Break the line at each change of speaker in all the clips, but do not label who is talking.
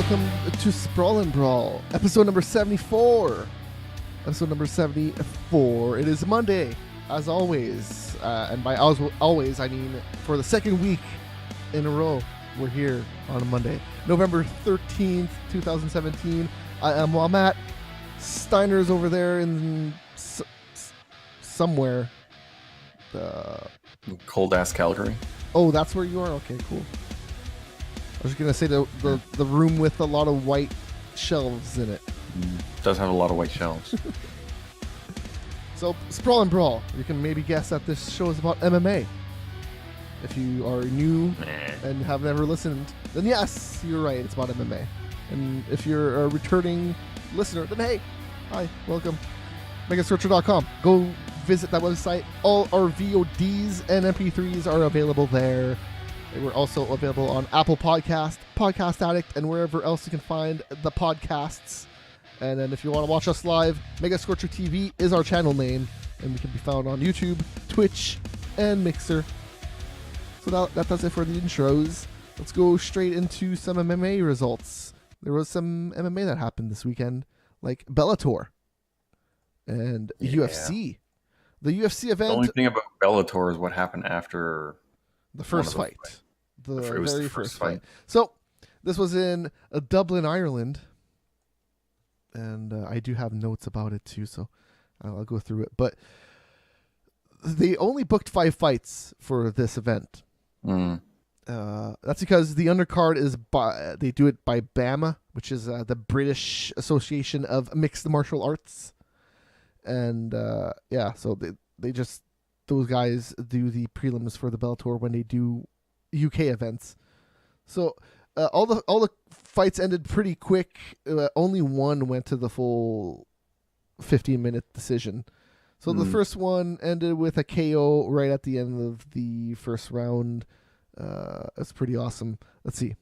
welcome to Sprawl and Brawl, episode number 74. Episode number 74. It is Monday, as always. And by always, I mean for the second week in a row, we're here on a Monday. November 13th, 2017. I am Matt. Steiner's over there in somewhere.
Cold-ass Calgary.
Oh, that's where you are? Okay, cool. I was going to say the room with a lot of white shelves in it.
Does have a lot of white shelves.
So, Sprawl and Brawl. You can maybe guess that this show is about MMA. If you are new and have never listened, then yes, you're right. It's about MMA. And if you're a returning listener, then hey, hi, welcome. MegaSearcher.com. Go visit that website. All our VODs and MP3s are available there. We're also available on Apple Podcast, Podcast Addict, and wherever else you can find the podcasts. And then if you want to watch us live, Mega Scorcher TV is our channel name, and we can be found on YouTube, Twitch, and Mixer. So that does it for the intros. Let's go straight into some MMA results. There was some MMA that happened this weekend, like Bellator and UFC. The UFC event.
The only thing about Bellator is what happened after
the first fight. The very first fight. So this was in Dublin, Ireland. And I do have notes about it too, so I'll go through it. But they only booked 5 fights for this event. That's because the undercard is they do it by BAMA, which is the British Association of Mixed Martial Arts. And so they just, those guys do the prelims for the Bellator when they do UK events. So all the fights ended pretty quick. Only one went to the full 15-minute decision. So the first one ended with a KO right at the end of the first round. That's pretty awesome. Let's see.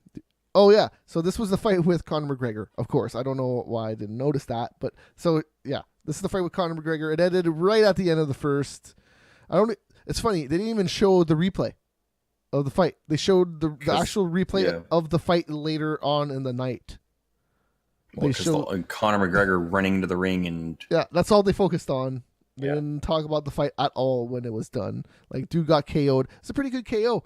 Oh, yeah. So this was the fight with Conor McGregor, of course. I don't know why I didn't notice that. But so, yeah, this is the fight with Conor McGregor. It ended right at the end of the first. It's funny. They didn't even show the replay of the fight. They showed the actual replay of the fight later on in the night.
Well, they showed Conor McGregor running into the ring and...
Yeah, that's all they focused on. They didn't talk about the fight at all when it was done. Like, dude got KO'd. It's a pretty good KO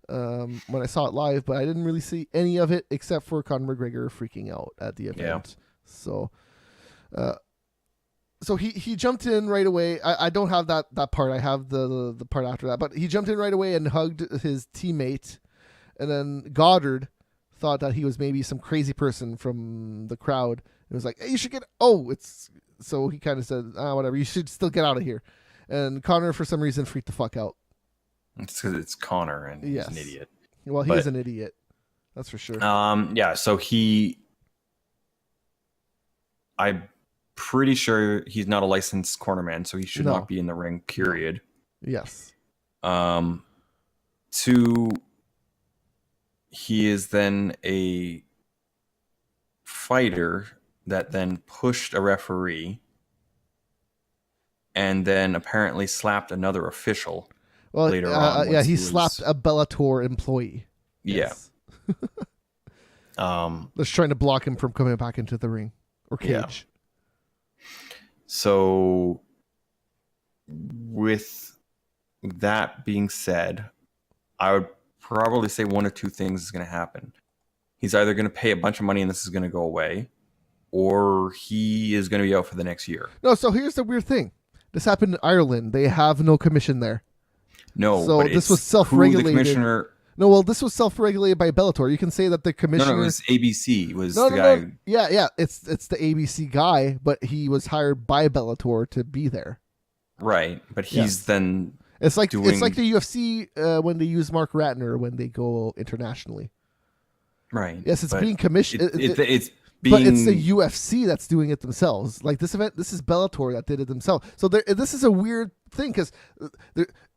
when I saw it live, but I didn't really see any of it except for Conor McGregor freaking out at the event. So he jumped in right away. I don't have that part. I have the part after that. But he jumped in right away and hugged his teammate. And then Goddard thought that he was maybe some crazy person from the crowd. It was like, hey, you should get... So he kind of said, whatever, you should still get out of here. And Conor, for some reason, freaked the fuck out.
It's because it's Conor and he's an idiot.
Well, he is an idiot. That's for sure.
So I'm pretty sure he's not a licensed cornerman, so he should not be in the ring, period.
Yes.
2, he is then a fighter that then pushed a referee and then apparently slapped another official later on.
He slapped a Bellator employee. Yes. Just trying to block him from coming back into the ring or cage. Yeah.
So with that being said, I would probably say one of 2 things is going to happen. He's either going to pay a bunch of money and this is going to go away, or he is going to be out for the next year.
No, so here's the weird thing. This happened in Ireland. They have no commission there.
No,
so
but
this was self-regulated.
The commissioner...
No, well, this was self-regulated by Bellator. You can say that the commissioner...
No, it was ABC. The guy... No.
Yeah, it's the ABC guy, but he was hired by Bellator to be there.
Right, but he's then
It's like the UFC when they use Mark Ratner when they go internationally.
Right.
Yes, it's being commissioned.
But it's
the UFC that's doing it themselves. Like this event, this is Bellator that did it themselves. So this is a weird thing because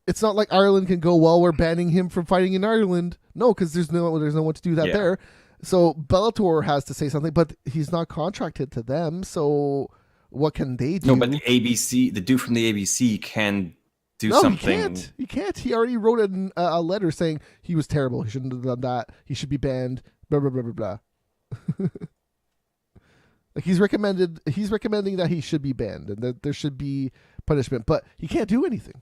it's not like Ireland can go, well, we're banning him from fighting in Ireland. No, because there's no one to do that there. So Bellator has to say something, but he's not contracted to them. So what can they do?
No, but the dude from the ABC can do something.
He can't. He already wrote a letter saying he was terrible. He shouldn't have done that. He should be banned. Blah, blah, blah, blah, blah. Like he's recommending that he should be banned and that there should be punishment, but he can't do anything.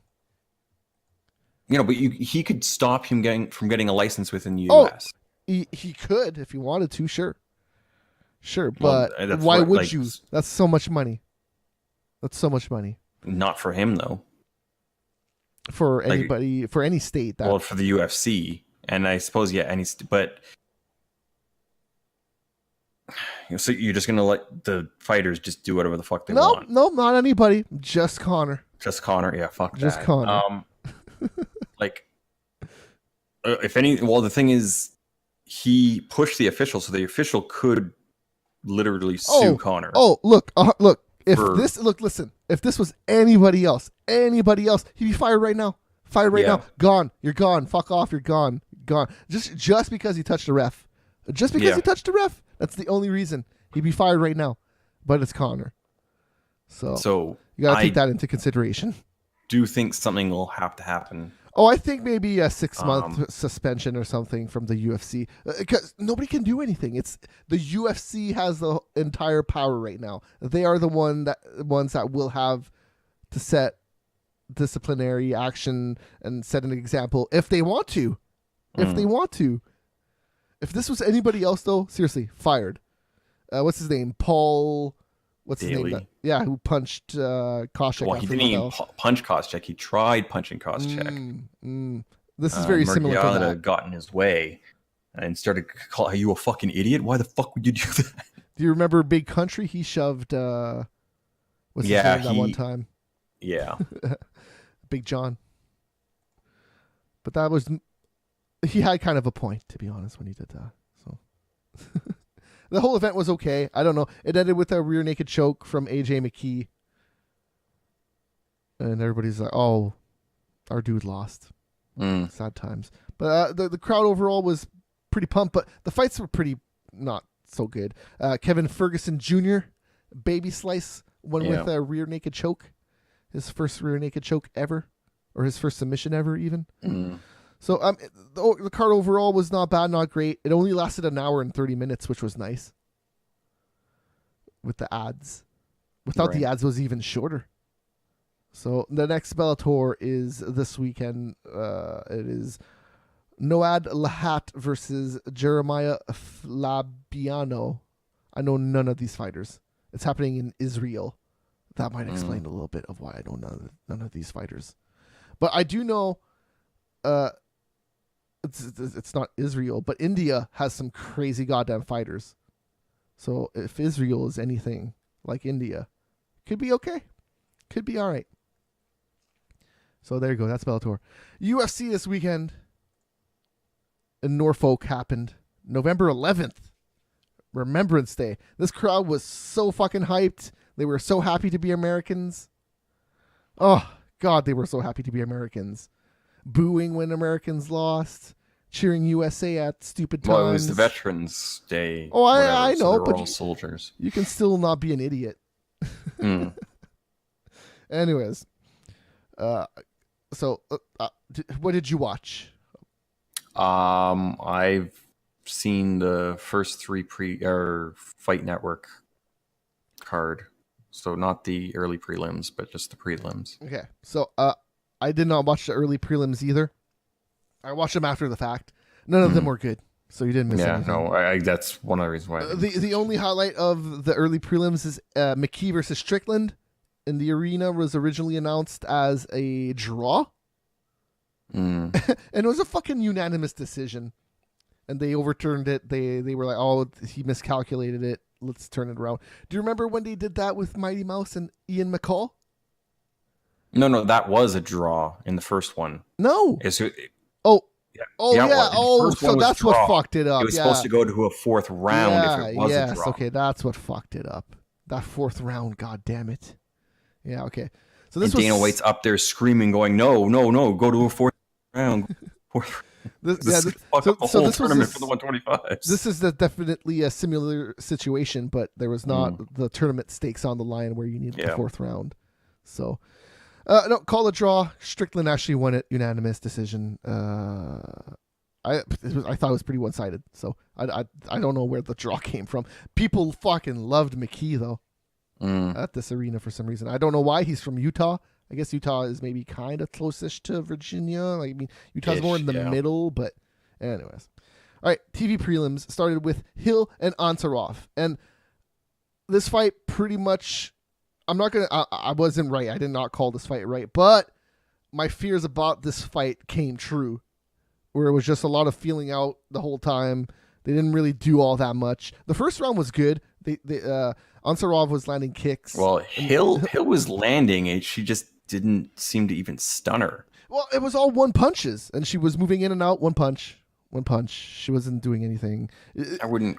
But he could stop him from getting a license within the U.S.
He could if he wanted to, sure, but why would you? That's so much money. That's so much money.
Not for him though.
For anybody, for any state.
For the UFC, and I suppose but. So you're just gonna let the fighters just do whatever the fuck they want?
No, not anybody. Just Conor.
Just Conor. Yeah, fuck that.
Just Conor.
If any, the thing is, he pushed the official, so the official could literally sue Conor.
Oh, look. Listen. If this was anybody else, he'd be fired right now. Now. Gone. You're gone. Fuck off. You're gone. Just because he touched a ref. Just because he touched a ref. That's the only reason he'd be fired right now. But it's Conor. So you got to take that into consideration.
Do you think something will have to happen?
Oh, I think maybe a 6-month suspension or something from the UFC. Because nobody can do anything. It's the UFC has the entire power right now. They are the ones that will have to set disciplinary action and set an example if they want to. If this was anybody else, though, seriously, fired. What's his name? Paul. What's
Daly.
his name? Who punched Koscheck.
Well, he didn't even punch Koscheck. He tried punching Koscheck.
This is very similar to that.
Got in his way and started calling, "Are you a fucking idiot? Why the fuck would you do that?"
Do you remember Big Country? He shoved. What's his name that one time?
Yeah.
Big John. But that was. He had kind of a point, to be honest, when he did that. So the whole event was okay. I don't know. It ended with a rear naked choke from AJ McKee. And everybody's like, oh, our dude lost. Sad times. But the crowd overall was pretty pumped, but the fights were pretty not so good. Kevin Ferguson Jr., baby slice, won with a rear naked choke. His first rear naked choke ever. Or his first submission ever, even. So the card overall was not bad, not great. It only lasted an hour and 30 minutes, which was nice. With the ads. Without the ads, it was even shorter. So the next Bellator is this weekend. It is Noad Lahat versus Jeremiah Flabiano. I know none of these fighters. It's happening in Israel. That might explain a little bit of why I know none of these fighters. But I do know... It's not Israel, but India has some crazy goddamn fighters. So if Israel is anything like India, could be okay. Could be all right. So there you go. That's Bellator. UFC this weekend in Norfolk happened. November 11th. Remembrance Day. This crowd was so fucking hyped. They were so happy to be Americans. Oh, God, they were so happy to be Americans. Booing when Americans lost, cheering USA at stupid times.
Well, it was the Veterans Day.
Oh, I know,
so
but
all soldiers.
You can still not be an idiot. Anyways, so what did you watch?
I've seen the first 3 Fight Network card, so not the early prelims, but just the prelims.
Okay, so I did not watch the early prelims either. I watched them after the fact. None of them were good, so you didn't miss anything.
Yeah, no, that's one of the reasons why.
The only highlight of the early prelims is McKee versus Strickland, and the arena was originally announced as a draw. And it was a fucking unanimous decision, and they overturned it. They were like, oh, he miscalculated it. Let's turn it around. Do you remember when they did that with Mighty Mouse and Ian McCall?
No, that was a draw in the first one.
No.
So
that's what fucked it up.
It was supposed to go to a 4th round if it was a draw.
Okay, that's what fucked it up. That 4th round, god damn it. Yeah, okay. So this
Dana White's up there screaming, going, no, go to a 4th round. This whole tournament for the 125s.
This is definitely a similar situation, but there was not the tournament stakes on the line where you needed the 4th round. So... no, call a draw. Strickland actually won it, unanimous decision. I thought it was pretty one-sided. So I don't know where the draw came from. People fucking loved McKee though at this arena for some reason. I don't know why. He's from Utah. I guess Utah is maybe kind of closest to Virginia. Like, I mean, Utah's more in the middle, but anyways. All right, TV prelims started with Hill and Ansarov. And this fight pretty much, I wasn't right. I did not call this fight right. But my fears about this fight came true, where it was just a lot of feeling out the whole time. They didn't really do all that much. The first round was good. Ansarov was landing kicks.
Well, Hill was landing, and she just didn't seem to even stun her.
Well, it was all one punches, and she was moving in and out, one punch. She wasn't doing anything.
I wouldn't,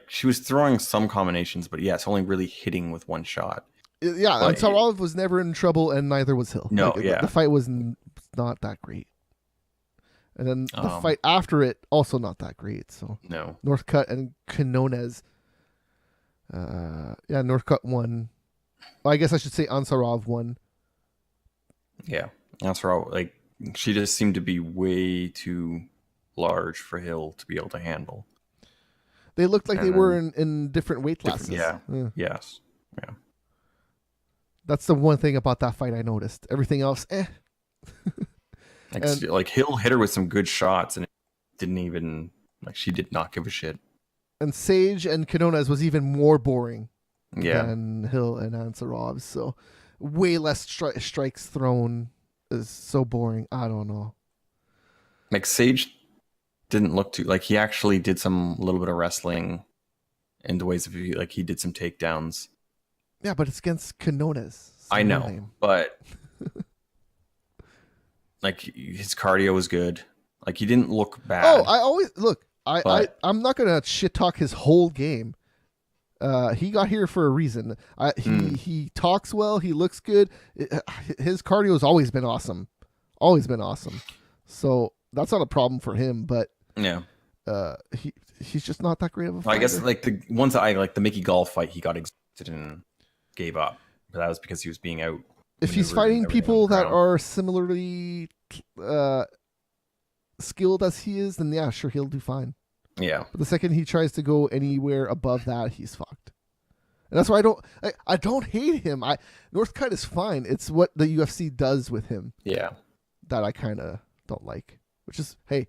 she was throwing some combinations, but yes, only really hitting with one shot.
Yeah, and Ansarov was never in trouble, and neither was Hill.
No,
the fight was not that great. And then the fight after it, also not that great. So
no.
Northcutt and Quinones. Northcutt won. Well, I guess I should say Ansarov won.
Yeah, Ansarov, she just seemed to be way too large for Hill to be able to handle.
They looked like they were in different weight classes.
Yes. Yeah.
That's the one thing about that fight I noticed. Everything else,
Hill hit her with some good shots, and it didn't even, she did not give a shit.
And Sage and Quinones was even more boring than Hill and Ansarov. So way less strikes thrown is so boring. I don't know.
Sage didn't look too, he actually did some little bit of wrestling in the ways of, he did some takedowns.
Yeah, but it's against Quinones.
I know, but his cardio was good. He didn't look bad.
Oh, I always look. I'm not gonna shit talk his whole game. He got here for a reason. He talks well. He looks good. His cardio has always been awesome. So that's not a problem for him. But
yeah,
he's just not that great of a fighter.
I guess the ones that the Mickey Gall fight, he got exhausted and gave up. But that was because he was being out.
If he's fighting people that are similarly skilled as he is, then yeah, sure, he'll do fine.
Yeah.
But the second he tries to go anywhere above that, he's fucked. And that's why I don't hate him. Northcutt is fine. It's what the UFC does with him.
Yeah.
That I kind of don't like. Which is, hey,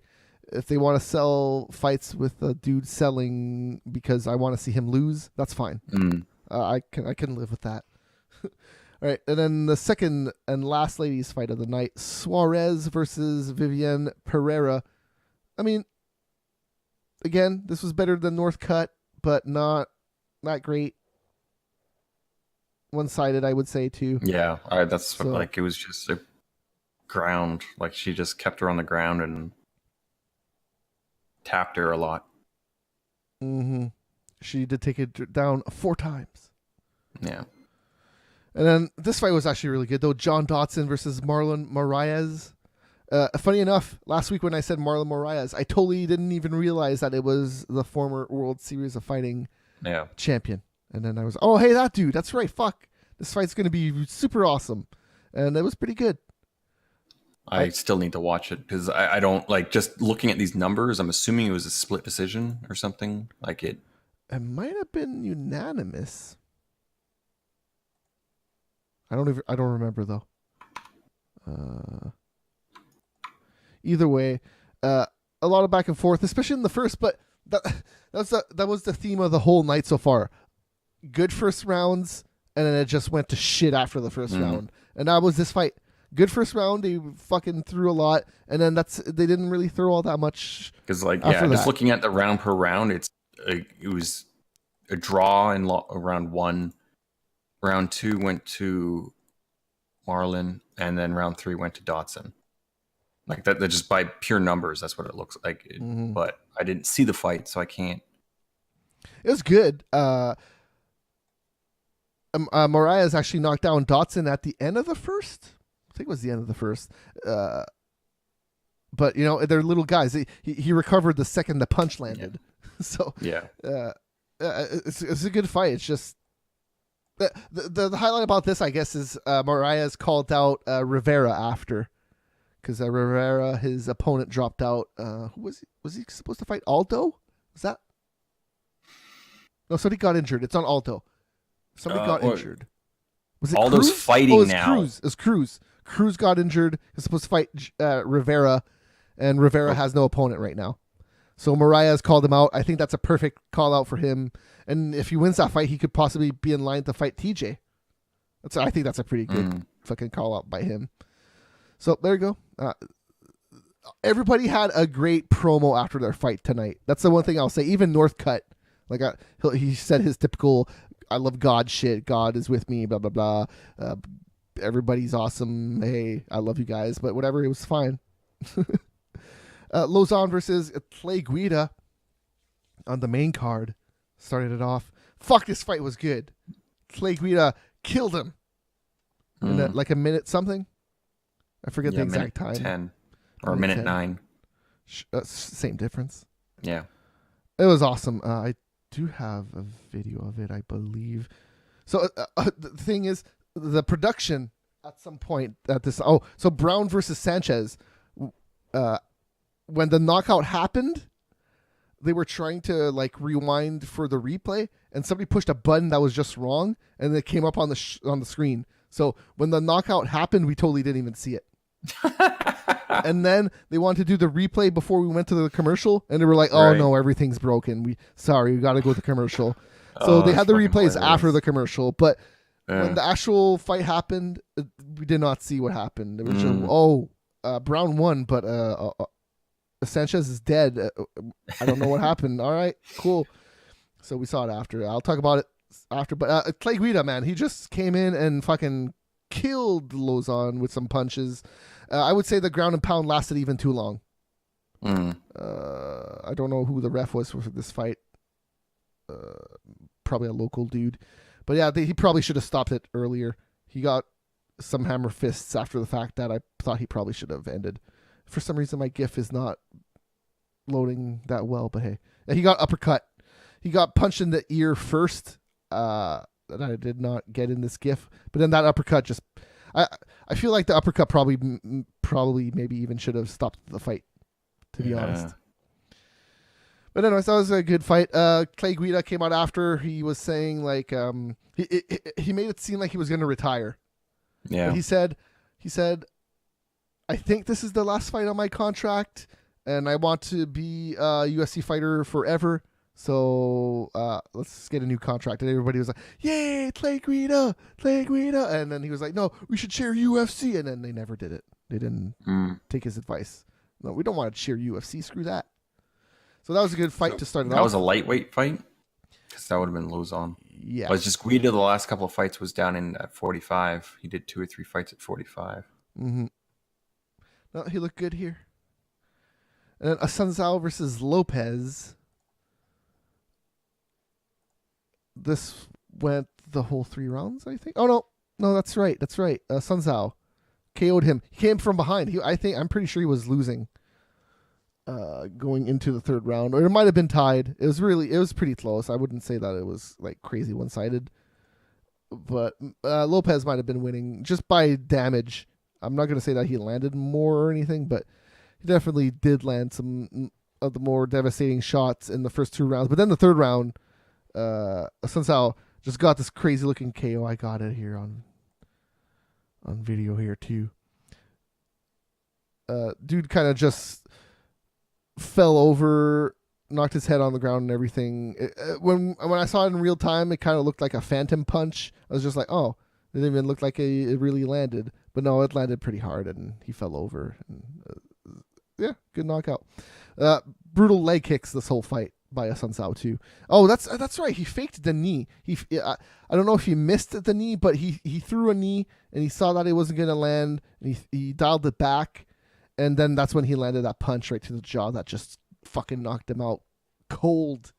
if they want to sell fights with a dude selling because I want to see him lose, that's fine. I can live with that. All right, and then the second and last ladies' fight of the night, Suarez versus Viviane Pereira. I mean, again, this was better than Northcutt, but not great. One-sided, I would say, too.
Yeah, that's so, it was just a ground. She just kept her on the ground and tapped her a lot.
Mm-hmm. She did take it down 4 times.
Yeah.
And then this fight was actually really good, though. John Dodson versus Marlon Moraes. Funny enough, last week when I said Marlon Moraes, I totally didn't even realize that it was the former World Series of Fighting champion. And then I was, oh, hey, that dude. That's right. Fuck. This fight's going to be super awesome. And it was pretty good.
I still need to watch it because I don't, just looking at these numbers, I'm assuming it was a split decision or something. It
might have been unanimous. I don't remember though. Either way, a lot of back and forth, especially in the first. But that was the theme of the whole night so far. Good first rounds, and then it just went to shit after the first round. And that was this fight. Good first round, they fucking threw a lot, and then they didn't really throw all that much.
Because just looking at the round per round, it was a draw in round 1. Round 2 went to Marlon, and then round 3 went to Dodson. That just by pure numbers, that's what it looks like. But I didn't see the fight, so I can't.
It was good. Moraes actually knocked down Dodson at the end of the first. I think it was the end of the first. But they're little guys. He recovered the second the punch landed. Yeah. So
yeah,
it's a good fight. It's just the highlight about this, I guess, is Moraes called out Rivera after, because Rivera, his opponent, dropped out. Who was he supposed to fight? Aldo? Was that? No, somebody got injured. It's on Aldo. Somebody got injured. Was it
Aldo's
Cruz?
fighting
it's
now.
Cruz. It's Cruz. Cruz got injured. He's supposed to fight Rivera, and Rivera has no opponent right now. So Mariah has called him out. I think that's a perfect call out for him. And if he wins that fight, he could possibly be in line to fight TJ. I think that's a pretty good fucking call out by him. So there you go. Everybody had a great promo after their fight tonight. That's the one thing I'll say. Even Northcutt. Like he said his typical, I love God shit. God is with me, blah, blah, blah. Everybody's awesome. Hey, I love you guys. But whatever, it was fine. Lozon versus Clay Guida on the main card. Started it off. Fuck, this fight was good. Clay Guida killed him in like a minute something. I forget the exact time.
10 or minute 10. 9.
Same difference.
Yeah.
It was awesome. I do have a video of it, I believe. So the thing is, the production at some point at this. Oh, so Brown versus Sanchez. When the knockout happened, they were trying to like rewind for the replay, and somebody pushed a button that was just wrong, and it came up on the on the screen. So when the knockout happened, we totally didn't even see it. And then they wanted to do the replay before we went to the commercial, and they were like, "Oh no, everything's broken. We got to go to the commercial." So they had the replays after the commercial, but when the actual fight happened, we did not see what happened. It was just, Brown won, but Sanchez is dead. I don't know what happened. All right, cool. So we saw it after. I'll talk about it after. But Clay Guida, man, he just came in and fucking killed Lozon with some punches. I would say the ground and pound lasted even too long. I don't know who the ref was for this fight. Probably a local dude. But yeah, he probably should have stopped it earlier. He got some hammer fists after the fact that I thought he probably should have ended. For some reason, my GIF is not loading that well, but hey. He got uppercut. He got punched in the ear first, that I did not get in this GIF. But then that uppercut just... I feel like the uppercut probably maybe even should have stopped the fight, to be honest. But anyways, that was a good fight. Clay Guida came out after. He was saying like he made it seem like he was going to retire. Yeah. But he said, I think this is the last fight on my contract, and I want to be a UFC fighter forever. So let's get a new contract. And everybody was like, yay, Clay Guida. And then he was like, no, we should share UFC. And then they never did it. They didn't take his advice. No, we don't want to share UFC. Screw that. So that was a good fight to start it off.
That was a lightweight fight? Because that would have been Lozon.
Yeah.
But it's just Guida, the last couple of fights was down in at 45. He did 2 or 3 fights at 45.
Mm-hmm. No, he looked good here. And then Assunção versus Lopez. This went the whole 3 rounds, I think. Oh, no, that's right. Assunção KO'd him. He came from behind. I'm pretty sure he was losing going into the 3rd round, or it might have been tied. It was pretty close. I wouldn't say that it was like crazy one-sided, but Lopez might have been winning just by damage. I'm not going to say that he landed more or anything, but he definitely did land some of the more devastating shots in the first 2 rounds. But then the 3rd round, Assunção just got this crazy looking KO. I got it here on video here too. Dude kind of just fell over, knocked his head on the ground and everything. When I saw it in real time, it kind of looked like a phantom punch. I was just like, oh, it didn't even look like it really landed. But no, it landed pretty hard and he fell over. And, yeah, good knockout. Brutal leg kicks this whole fight by Assunção too. Oh, that's right. He faked the knee. I don't know if he missed the knee, but he threw a knee and he saw that it wasn't going to land. And he dialed it back. And then that's when he landed that punch right to the jaw that just fucking knocked him out cold,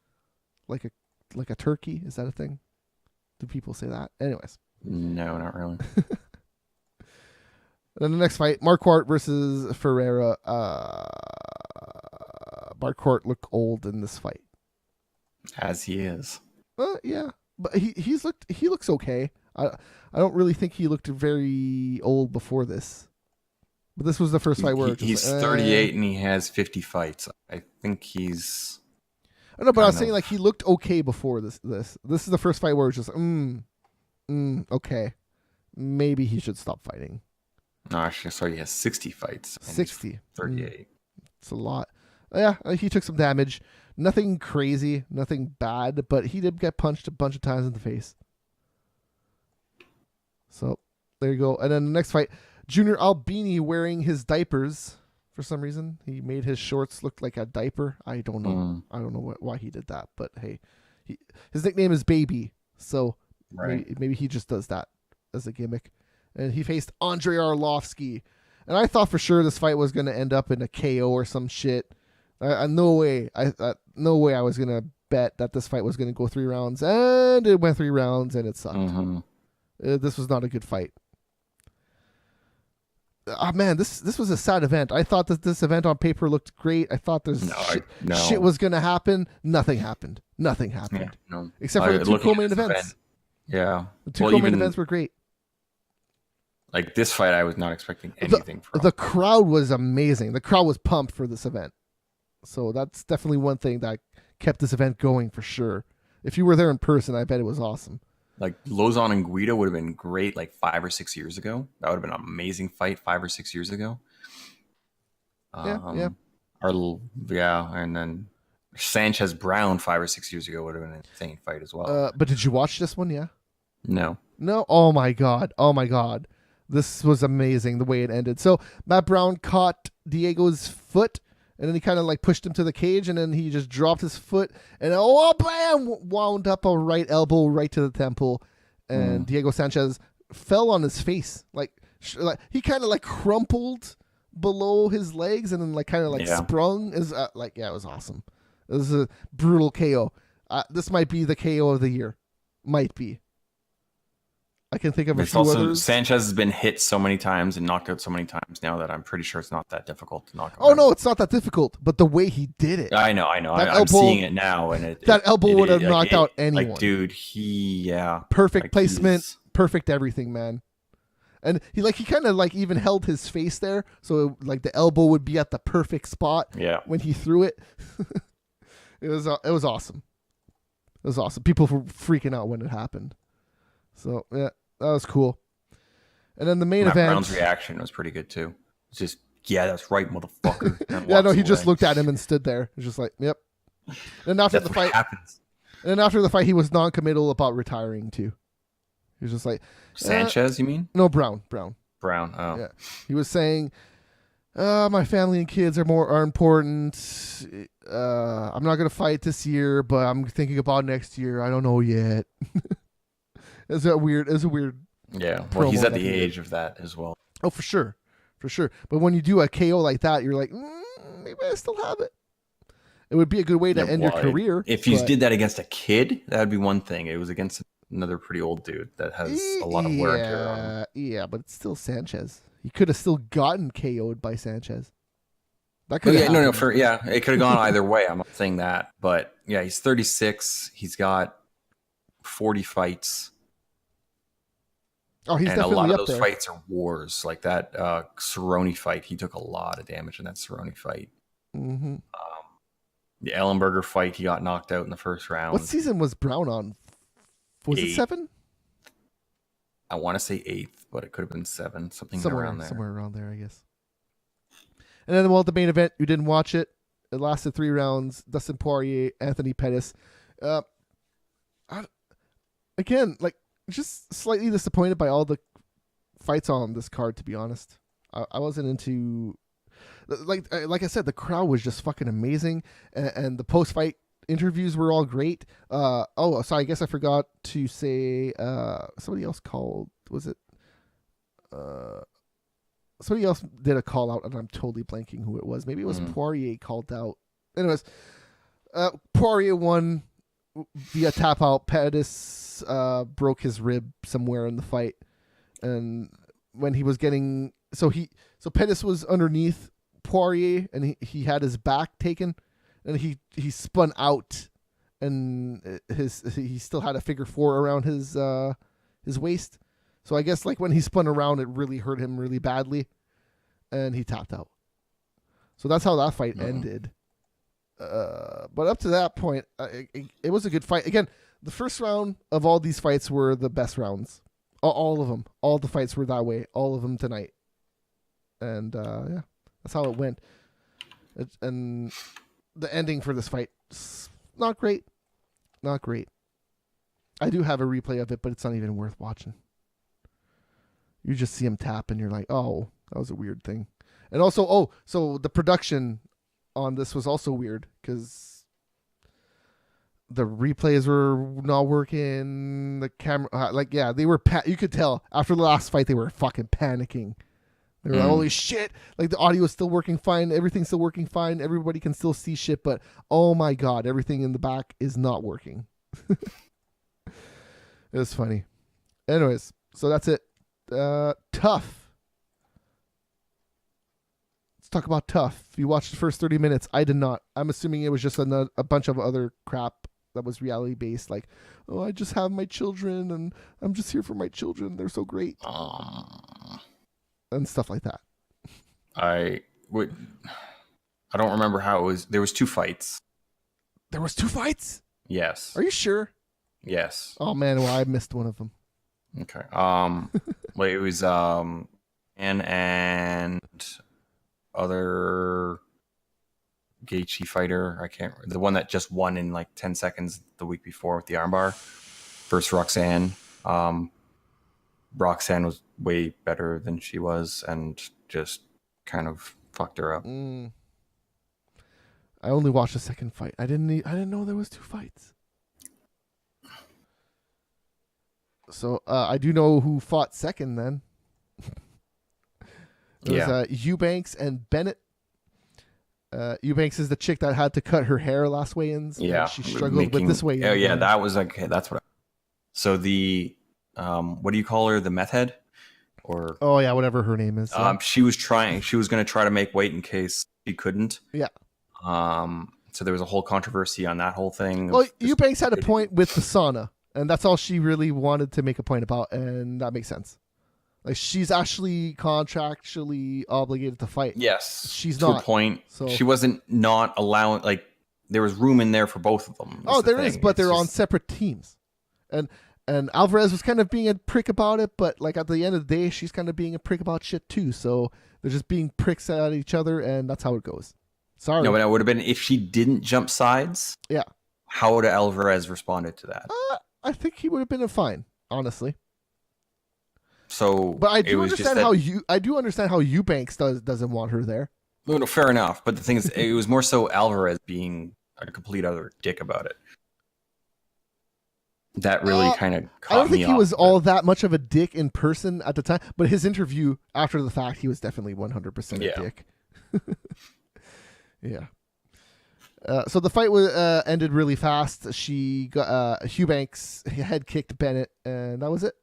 like a turkey. Is that a thing? Do people say that? Anyways.
No, not really.
Then the next fight, Marquardt versus Ferreira. Marquardt looked old in this fight.
As he is.
Yeah, but he looks okay. I don't really think he looked very old before this. But this was the first fight where
he's 38 and he has 50 fights. I think he's.
I know, but I was saying like he looked okay before this. This is the first fight where it's just okay, maybe he should stop fighting.
No, actually, sorry, he has 60 fights.
60.
38.
It's a lot. Yeah, he took some damage. Nothing crazy, nothing bad, but he did get punched a bunch of times in the face. So there you go. And then the next fight, Junior Albini wearing his diapers for some reason. He made his shorts look like a diaper. I don't know. I don't know why he did that, but hey, his nickname is Baby, so maybe he just does that as a gimmick. And he faced Andrei Arlovsky. And I thought for sure this fight was going to end up in a KO or some shit. No way I was going to bet that this fight was going to go 3 rounds. And it went 3 rounds and it sucked. This was not a good fight. Oh, man, this was a sad event. I thought that this event on paper looked great. I thought shit was going to happen. Nothing happened. Yeah, no. Except for the 2 co-main events.
Yeah.
The 2 co-main events were great.
Like this fight, I was not expecting anything from.
The crowd was amazing. The crowd was pumped for this event. So that's definitely one thing that kept this event going for sure. If you were there in person, I bet it was awesome.
Like Lozon and Guido would have been great like 5 or 6 years ago. That would have been an amazing fight 5 or 6 years ago.
Yeah.
And then Sanchez Brown 5 or 6 years ago would have been an insane fight as well.
But did you watch this one? Yeah.
No.
Oh my god. This was amazing the way it ended. So Matt Brown caught Diego's foot, and then he kind of like pushed him to the cage, and then he just dropped his foot, and bam, wound up a right elbow right to the temple, and Diego Sanchez fell on his face, like he kind of like crumpled below his legs, and then like kind of like sprung. It was awesome. It was a brutal KO. This might be the KO of the year, might be. I can think of a few others.
Sanchez has been hit so many times and knocked out so many times now that I'm pretty sure it's not that difficult to knock him out.
No, it's not that difficult, but the way he did it.
I know. I'm seeing it now, and
that elbow would have knocked out anyone.
Like, dude,
perfect placement, perfect everything, man. And he kind of like even held his face there, so like the elbow would be at the perfect spot.
Yeah.
When he threw it, it was awesome. It was awesome. People were freaking out when it happened. So yeah, that was cool. And then the main event.
Brown's reaction was pretty good too. It's just, yeah, that's right, motherfucker.
Yeah, no, he just looked at him and stood there. He was just like, yep. And after the fight, happens. And then after the fight, he was non-committal about retiring too. He was just like
Sanchez, you mean?
No, Brown.
Oh,
yeah. He was saying, my family and kids are important. I'm not gonna fight this year, but I'm thinking about next year. I don't know yet. It's a weird.
Yeah, well, he's at the age of that as well.
Oh, for sure. But when you do a KO like that, you're like, maybe I still have it. It would be a good way to end your career.
If you did that against a kid, that would be one thing. It was against another pretty old dude that has a lot of wear and tear on him.
Yeah, but it's still Sanchez. He could have still gotten KO'd by Sanchez.
That could it could have gone either way. I'm not saying that, but yeah, he's 36. He's got 40 fights.
Oh, he's
and
definitely
a lot of
up
those
there.
fights are wars. Like that Cerrone fight, he took a lot of damage in that Cerrone fight.
Mm-hmm.
The Ellenberger fight, he got knocked out in the first round.
What season was Brown on? Was it 7?
I want to say 8th, but it could have been 7. Somewhere around there.
Somewhere around there, I guess. And then, the main event, you didn't watch it. It lasted 3 rounds. Dustin Poirier, Anthony Pettis. Again, just slightly disappointed by all the fights on this card, to be honest. I wasn't into... Like I said, the crowd was just fucking amazing, and the post-fight interviews were all great. So I guess I forgot to say somebody else called. Was it? Somebody else did a call out, and I'm totally blanking who it was. Maybe it was Poirier called out. Anyways, Poirier won via tap out. Pettis broke his rib somewhere in the fight, and when he was getting so Pettis was underneath Poirier, and he had his back taken, and he spun out, and he still had a figure 4 around his waist. So I guess when he spun around, it really hurt him really badly, and he tapped out. So that's how that fight ended. But up to that point, it was a good fight. Again, the first round of all these fights were the best rounds. All of them. All the fights were that way. All of them tonight. And yeah, that's how it went. And the ending for this fight, not great. Not great. I do have a replay of it, but it's not even worth watching. You just see him tap and you're like, oh, that was a weird thing. And also, so the production on this was also weird because the replays were not working. The camera, they were, you could tell after the last fight, they were fucking panicking. They were like, holy shit. Like the audio is still working fine. Everything's still working fine. Everybody can still see shit, but oh my God, everything in the back is not working. It was funny. Anyways, so that's it. Tough. Let's talk about Tough. If you watched the first 30 minutes, I did not. I'm assuming it was just a bunch of other crap that was reality based. Like, oh, I just have my children and I'm just here for my children. They're so great. And stuff like that.
I don't remember how it was. There was 2 fights.
There was 2 fights?
Yes.
Are you sure?
Yes.
Oh man, well I missed one of them.
Okay. It was and other Gaethje fighter. I can't remember. The one that just won in like 10 seconds the week before with the armbar versus Roxanne. Roxanne was way better than she was and just kind of fucked her up.
I only watched the second fight. I didn't know there was 2 fights. So I do know who fought second then. It was Eubanks and Bennett. Eubanks is the chick that had to cut her hair last weigh-ins.
Yeah.
She struggled with this weigh-in.
Oh yeah, that was okay. That's what. So the what do you call her? The meth head? Or
whatever her name is. Yeah.
She was going to try to make weight in case she couldn't.
Yeah.
So there was a whole controversy on that whole thing.
Well, Eubanks had a point with the sauna, and that's all she really wanted to make a point about, and that makes sense. Like she's actually contractually obligated to fight.
Yes,
she's
to
not.
A point.
So
she wasn't not allowing. Like there was room in there for both of them.
There is, but they're on separate teams, and Alvarez was kind of being a prick about it, but like at the end of the day, she's kind of being a prick about shit too. So they're just being pricks at each other, and that's how it goes. Sorry.
No, but it would have been if she didn't jump sides.
Yeah.
How would Alvarez responded to that?
I think he would have been fine, honestly.
So,
but I do understand how Eubanks doesn't want her there.
No, fair enough. But the thing is, it was more so Alvarez being a complete other dick about it. That really kind of caught me.
I don't think he was all that much of a dick in person at the time, but his interview after the fact, he was definitely 100% a dick. Yeah. So the fight ended really fast. She got Eubanks head kicked Bennett, and that was it.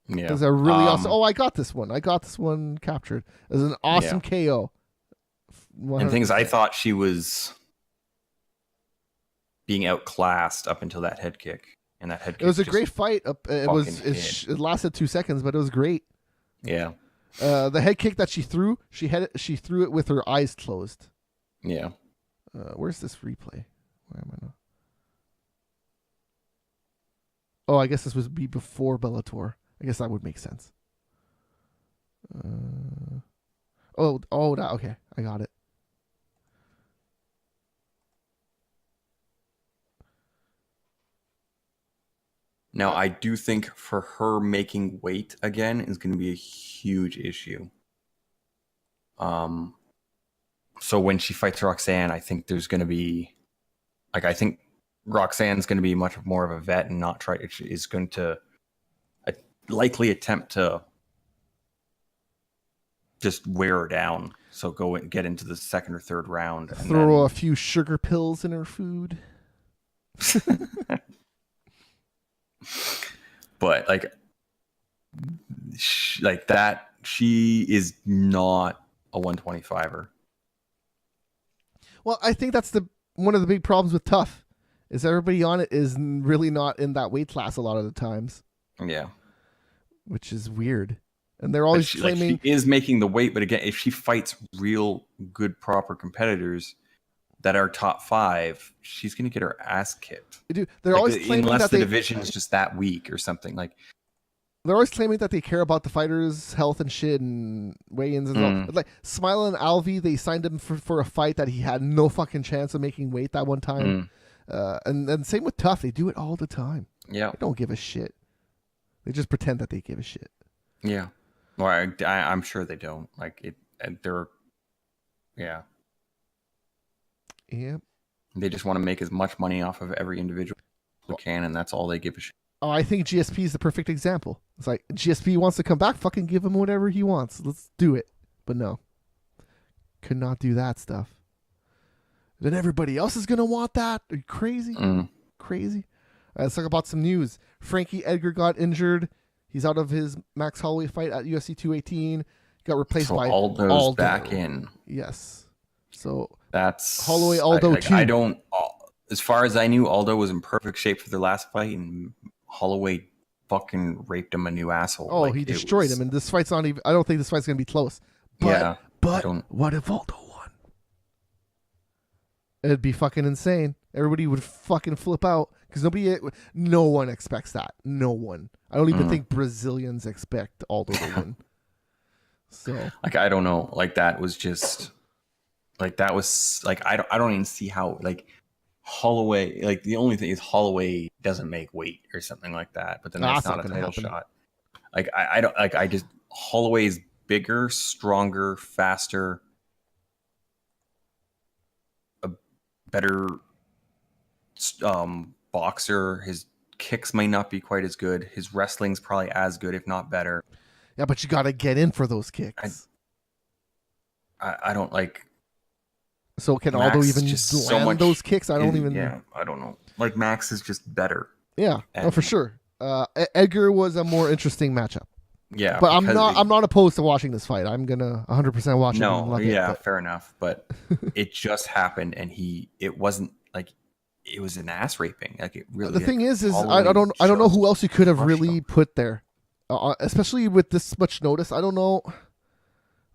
Yeah.
It was a really awesome. Oh, I got this one captured. It was an awesome KO. 100%.
And things I thought she was being outclassed up until that head kick. And that head kick.
It was a great fight. It lasted 2 seconds, but it was great.
Yeah.
The head kick that she threw it with her eyes closed.
Yeah.
Where's this replay? Where am I now? Oh, I guess this would be before Bellator. I guess that would make sense. Okay. I got it.
Now, I do think for her making weight again is going to be a huge issue. So when she fights Roxanne, I think there's going to be, I think Roxanne's going to be much more of a vet and is going to likely attempt to just wear her down. So go and get into the second or third round. And
throw a few sugar pills in her food.
But she is not a 125er.
Well, I think that's one of the big problems with Tough is everybody on it is really not in that weight class a lot of the times.
Yeah.
Which is weird. And they're always claiming
she is making the weight, but again, if she fights real good, proper competitors that are top 5, she's gonna get her ass kicked.
Dude, they're always claiming
unless
that
the division is just that weak or something. Like
they're always claiming that they care about the fighters' health and shit and weigh-ins and all. Like Smile and Alvy, they signed him for a fight that he had no fucking chance of making weight that one time. And same with Tough, they do it all the time.
Yeah,
they don't give a shit. They just pretend that they give a shit.
Yeah, well, I'm sure they don't. Like it, they're yeah. They just want to make as much money off of every individual they can, and that's all they give a shit.
Oh, I think GSP is the perfect example. It's like GSP wants to come back, fucking give him whatever he wants. Let's do it. But no, could not do that stuff. Then everybody else is gonna want that. Are you crazy? Crazy. Let's talk about some news. Frankie Edgar got injured. He's out of his Max Holloway fight at UFC 218. Got replaced by
Aldo's back in.
Yes. So
that's
Holloway Aldo too.
I don't. As far as I knew, Aldo was in perfect shape for their last fight, and Holloway fucking raped him a new asshole.
Oh, like, he destroyed him, and this fight's not even. I don't think this fight's gonna be close. But, but what if Aldo won? It'd be fucking insane. Everybody would fucking flip out because no one expects that. No one. I don't even think Brazilians expect Aldo to win. So,
like, I don't know. Like that was just, like that was like I don't even see how like. Holloway, like the only thing is Holloway doesn't make weight or something like that, but then that's not a title shot. Like I don't like I just Holloway is bigger, stronger, faster, a better boxer. His kicks might not be quite as good. His wrestling's probably as good, if not better.
Yeah, but you got to get in for those kicks.
I don't like.
So can Aldo even just land those kicks? I don't even.
Yeah, I don't know. Like Max is just better.
Yeah, for sure. Edgar was a more interesting matchup.
Yeah,
but I'm not opposed to watching this fight. I'm gonna 100% watch it.
No, yeah, fair enough. But it just happened, and it wasn't like it was an ass raping. Like it really.
The thing is I don't know who else you could have really put there, especially with this much notice. I don't know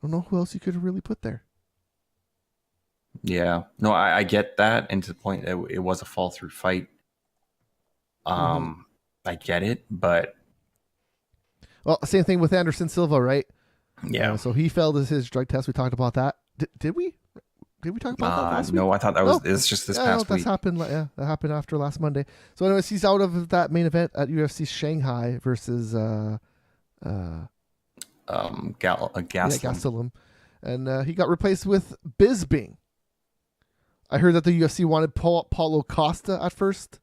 who else you could have really put there.
Yeah, no, I get that, and to the point that it was a fall through fight. I get it, but
well, same thing with Anderson Silva, right?
Yeah.
So he failed his drug test. We talked about that. Did we? Did we talk about that last week?
No, I thought that was it's just this past week.
That happened after last Monday. So anyways, he's out of that main event at UFC Shanghai versus Gastelum, and he got replaced with Bisping. I heard that the UFC wanted Paulo Costa at first.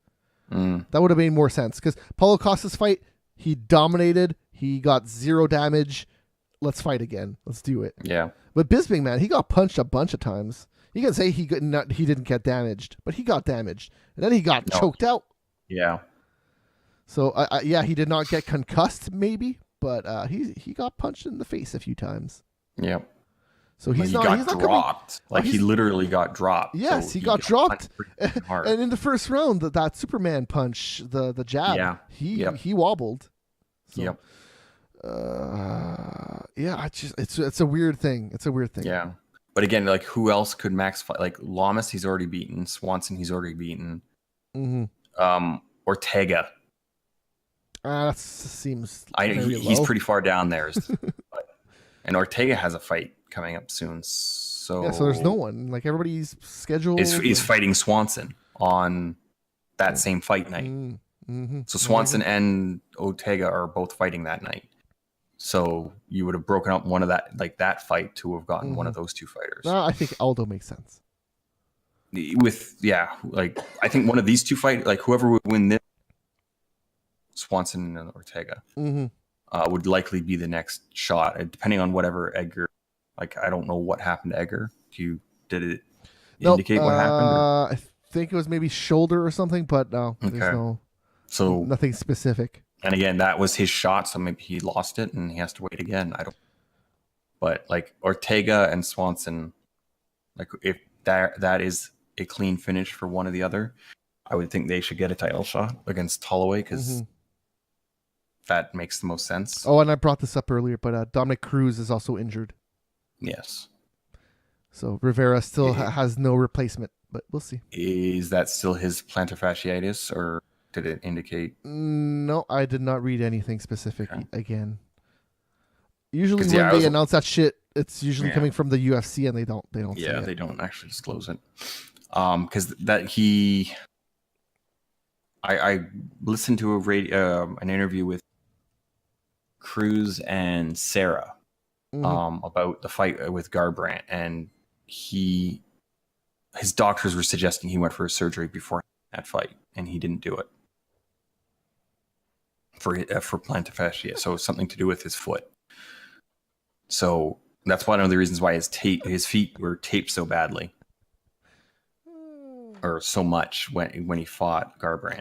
That would have made more sense because Paulo Costa's fight, he dominated. He got 0 damage. Let's fight again. Let's do it.
Yeah.
But Bisping, man, he got punched a bunch of times. You can say he didn't get damaged, but he got damaged, and then he got choked out.
Yeah.
So he did not get concussed, maybe, but he got punched in the face a few times.
Yeah.
So he
got dropped. He literally got dropped.
Yes, so he got dropped. And in the first round, that Superman punch, the jab, he wobbled. So, it's a weird thing. It's a weird thing.
Yeah. But again, like who else could Max fight? Like Lamas, he's already beaten. Swanson, he's already beaten. Ortega.
That seems.
He's pretty far down there. And Ortega has a fight coming up soon. So
there's no one. Like everybody's scheduled.
Is fighting Swanson on that same fight night. So Swanson and Ortega are both fighting that night. So you would have broken up one of that fight to have gotten one of those two fighters.
I think Aldo makes sense.
I think one of these two fight, like whoever would win this, Swanson and Ortega, would likely be the next shot, depending on whatever Edgar. Like I don't know what happened to Edgar. Did it indicate what happened?
I think it was maybe shoulder or something, but no, there's nothing specific.
And again, that was his shot, so maybe he lost it and he has to wait again. But like Ortega and Swanson, like if that is a clean finish for one or the other, I would think they should get a title shot against Holloway because that makes the most sense.
Oh, and I brought this up earlier, but Dominic Cruz is also injured.
Yes.
So Rivera still has no replacement, but we'll see.
Is that still his plantar fasciitis, or did it indicate?
No, I did not read anything specific again. Usually when they announce that shit, it's usually coming from the UFC, and they don't.
Yeah,
say
they don't actually disclose it. Because I listened to an interview with Cruz and Sarah about the fight with Garbrandt, and his doctors were suggesting he went for a surgery before that fight, and he didn't do it for plantar fascia, so something to do with his foot. So that's one of the reasons why his feet were taped so badly, or so much when he fought Garbrandt.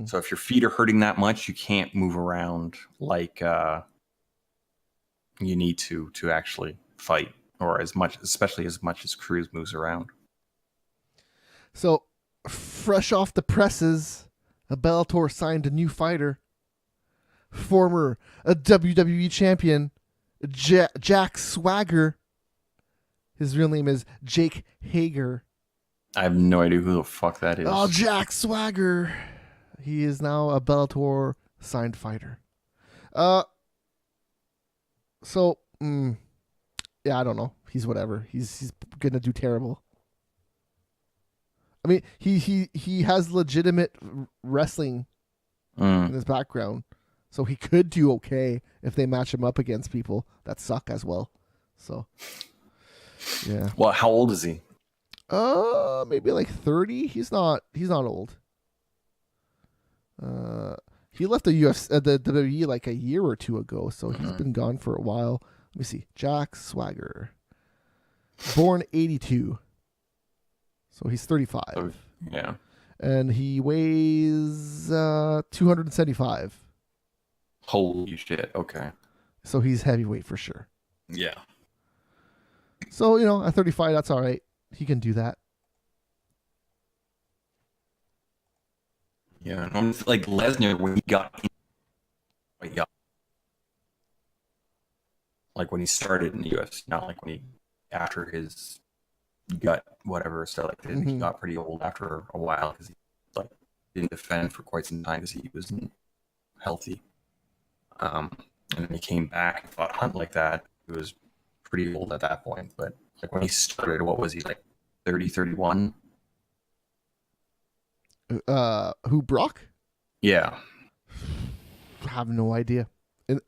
So if your feet are hurting that much, you can't move around like you need to actually fight, or especially as much as Cruz moves around.
So, fresh off the presses, Bellator signed a new fighter, former WWE champion Jack Swagger. His real name is Jake Hager.
I have no idea who the fuck that is.
Oh, Jack Swagger. He is now a Bellator signed fighter. Yeah, I don't know. He's whatever. He's gonna do terrible. I mean, he has legitimate wrestling in his background, so he could do okay if they match him up against people that suck as well. So, yeah.
Well, how old is he?
Maybe like 30. He's not old. He left the UFC, the WWE like a year or two ago, so he's been gone for a while. Let me see. Jack Swagger, born 82, so he's 35.
Oh, yeah,
and he weighs 275.
Holy shit! Okay,
so he's heavyweight for sure.
Yeah.
So at 35, that's all right. He can do that.
Yeah, like Lesnar when he got quite young, like when he started in the UFC, not like when he after his gut whatever stuff like that. He got pretty old after a while because he like didn't defend for quite some time because he wasn't healthy. And then he came back and fought Hunt like that. He was pretty old at that point, but like when he started, what was he, like 30, 31?
Who, Brock?
Yeah.
I have no idea. In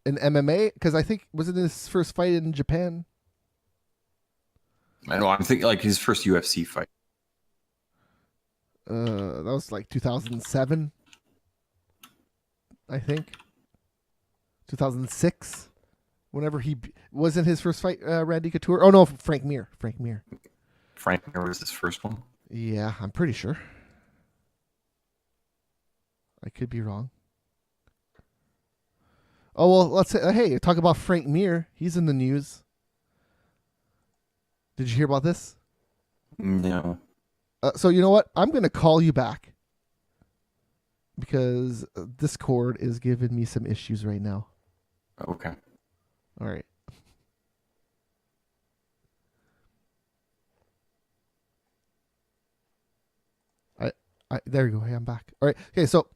MMA, because I think was it his first fight in Japan?
I know. I'm thinking like his first UFC fight.
That was like 2007, I think. 2006. Whenever he wasn't his first fight, Randy Couture. Oh no, Frank Mir. Frank Mir
was his first one.
Yeah, I'm pretty sure. I could be wrong. Oh well, let's say, hey, talk about Frank Mir. He's in the news. Did you hear about this?
No.
So you know what? I'm gonna call you back because Discord is giving me some issues right now.
Okay.
All right. There you go. Hey, I'm back. All right. Okay, so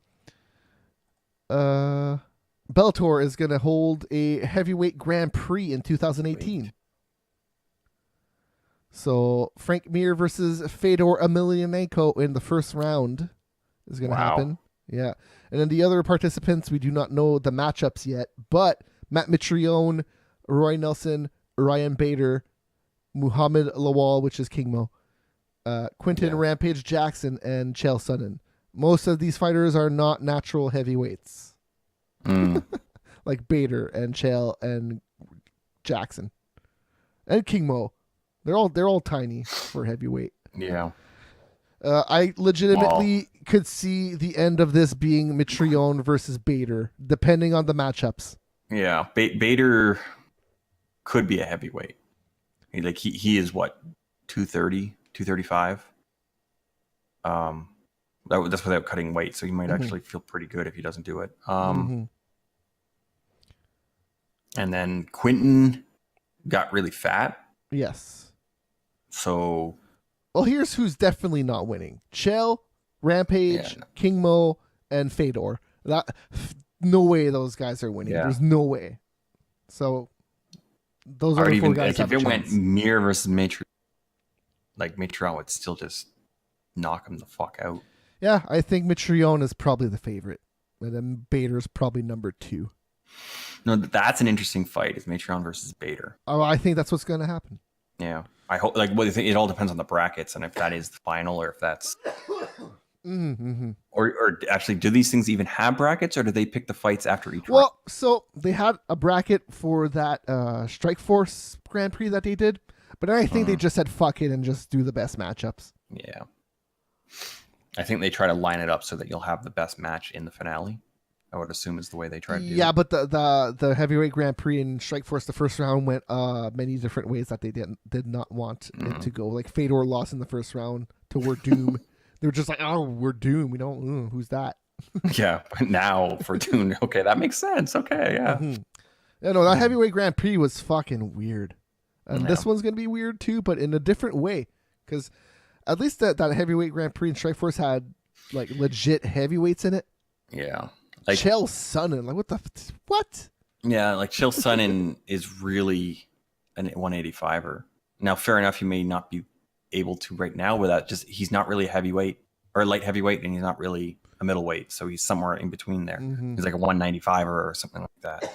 Bellator is going to hold a heavyweight Grand Prix in 2018. Wait. So Frank Mir versus Fedor Emelianenko in the first round is going to happen. Yeah. And then the other participants, we do not know the matchups yet, but Matt Mitrione, Roy Nelson, Ryan Bader, Muhammad Lawal, which is King Mo, Quinton Rampage Jackson, and Chael Sonnen. Most of these fighters are not natural heavyweights. Like Bader and Chael and Jackson. And King Mo. They're all tiny for heavyweight.
Yeah.
I legitimately could see the end of this being Mitrione versus Bader, depending on the matchups.
Yeah, Bader could be a heavyweight. He is what, 230, 235? That's without cutting weight, so he might actually feel pretty good if he doesn't do it. And then Quinton got really fat.
Yes.
So.
Well, here's who's definitely not winning: Chell, Rampage, King Mo, and Fedor. No way those guys are winning. There's no way. So those are the four guys.
If it went Mir versus Matreon, Matreon would still just knock him the fuck out.
Yeah, I think Matreon is probably the favorite, and then Bader's probably number 2.
No, that's an interesting fight. Is Matreon versus Bader?
Oh, I think that's what's going to happen.
Yeah, I hope. What do you think? It all depends on the brackets and if that is the final or if that's. Or actually, do these things even have brackets, or do they pick the fights after each round?
Well, so they had a bracket for that Strike Force Grand Prix that they did, but I think they just said fuck it and just do the best matchups.
Yeah. I think they try to line it up so that you'll have the best match in the finale. I would assume is the way they try to do it.
Yeah, but the heavyweight Grand Prix in Strike Force, the first round went many different ways that they did not want it to go. Like Fedor lost in the first round to Werdum. They were just like, oh, we're doomed. We don't. Who's that?
Yeah, but now for Dune, okay, that makes sense. Okay, yeah.
Yeah, no, that heavyweight Grand Prix was fucking weird, and this one's gonna be weird too, but in a different way. Because at least that heavyweight Grand Prix in Strikeforce had legit heavyweights in it.
Yeah,
Chael Sonnen, what?
Yeah, Chael Sonnen is really a 185er. Now, fair enough, he may not be able to right now without he's not really a heavyweight or a light heavyweight, and he's not really a middleweight, so he's somewhere in between there. He's like a 195er or something like that.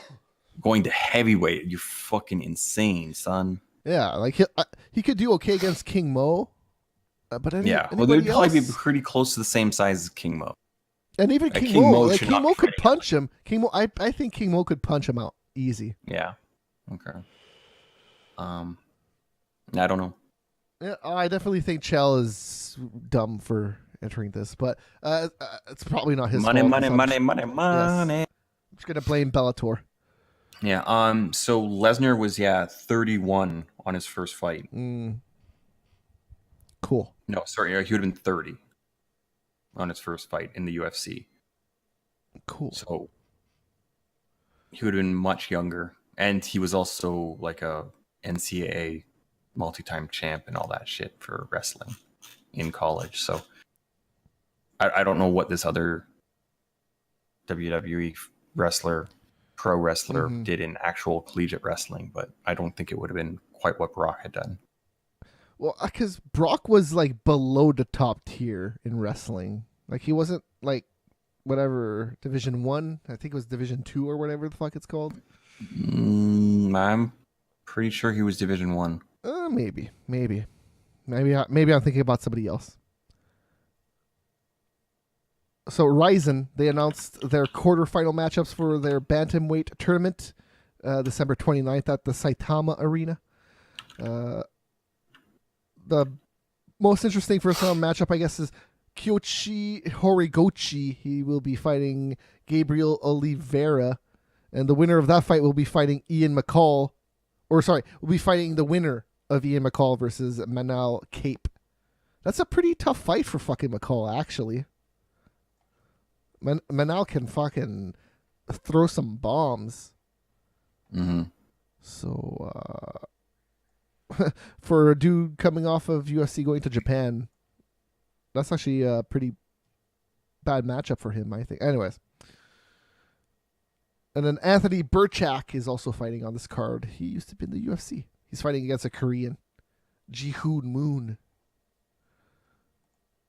Going to heavyweight, you're fucking insane, son.
Yeah, he could do okay against King Mo, but
they'd probably be pretty close to the same size as King Mo.
And even King Mo could punch him. King Mo, I think King Mo could punch him out easy.
Yeah. Okay. I don't know.
Yeah, I definitely think Chell is dumb for entering this, but it's probably not his fault.
Money.
Yes. I'm just gonna blame Bellator.
Yeah. So Lesnar was 31 on his first fight.
Cool.
No, sorry, he would have been 30 on his first fight in the UFC.
Cool.
So he would have been much younger, and he was also like a NCAA multi-time champ and all that shit for wrestling in college. So I don't know what this other WWE wrestler, pro wrestler did in actual collegiate wrestling, but I don't think it would have been quite what Brock had done.
Well, because Brock was below the top tier in wrestling. He wasn't whatever Division 1. I think it was Division 2 or whatever the fuck it's called.
I'm pretty sure he was Division 1.
Maybe I'm thinking about somebody else. So Ryzen, they announced their quarterfinal matchups for their bantamweight tournament, December 29th at the Saitama Arena. The most interesting first round matchup, I guess, is Kyoichi Horiguchi. He will be fighting Gabriel Oliveira, and the winner of that fight will be fighting Ian McCall. Will be fighting the winner of Ian McCall versus Manal Cape. That's a pretty tough fight for fucking McCall, actually. Manal can fucking throw some bombs. So, for a dude coming off of UFC going to Japan, that's actually a pretty bad matchup for him, I think. Anyways. And then Anthony Burchak is also fighting on this card. He used to be in the UFC. He's fighting against a Korean, Ji-hoon Moon.